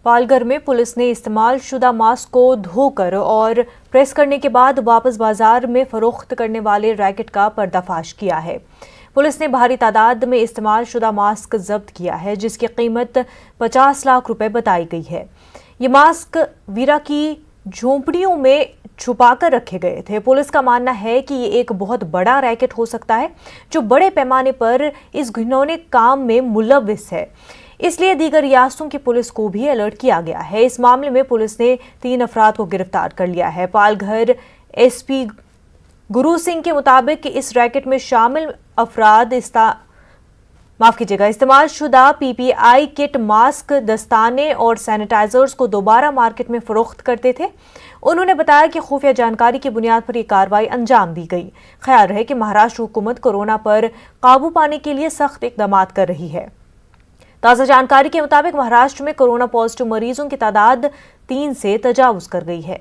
پالگھر میں پولیس نے استعمال شدہ ماسک کو دھوکر اور پریس کرنے کے بعد واپس بازار میں فروخت کرنے والے ریکٹ کا پردہ فاش کیا ہے۔ پولیس نے بھاری تعداد میں استعمال شدہ ماسک ضبط کیا ہے، جس کی قیمت 50 لاکھ روپے بتائی گئی ہے۔ یہ ماسک ویرا کی جھونپڑیوں میں چھپا کر رکھے گئے تھے۔ پولیس کا ماننا ہے کہ یہ ایک بہت بڑا ریکٹ ہو سکتا ہے جو بڑے پیمانے پر اس گھنونے کام میں ملوث ہے، اس لیے دیگر ریاستوں کی پولیس کو بھی الرٹ کیا گیا ہے۔ اس معاملے میں پولیس نے 3 افراد کو گرفتار کر لیا ہے۔ پالگھر ایس پی گرو سنگھ کے مطابق اس ریکٹ میں شامل افراد استعمال شدہ پی پی آئی کٹ، ماسک، دستانے اور سینیٹائزرز کو دوبارہ مارکیٹ میں فروخت کرتے تھے۔ انہوں نے بتایا کہ خفیہ جانکاری کی بنیاد پر یہ کارروائی انجام دی گئی۔ خیال رہے کہ مہاراشٹر حکومت کورونا پر قابو پانے کے لیے سخت اقدامات کر رہی ہے۔ تازہ جانکاری کے مطابق مہاراشٹر میں کورونا پازیٹیو مریضوں کی تعداد 3 سے تجاوز کر گئی ہے۔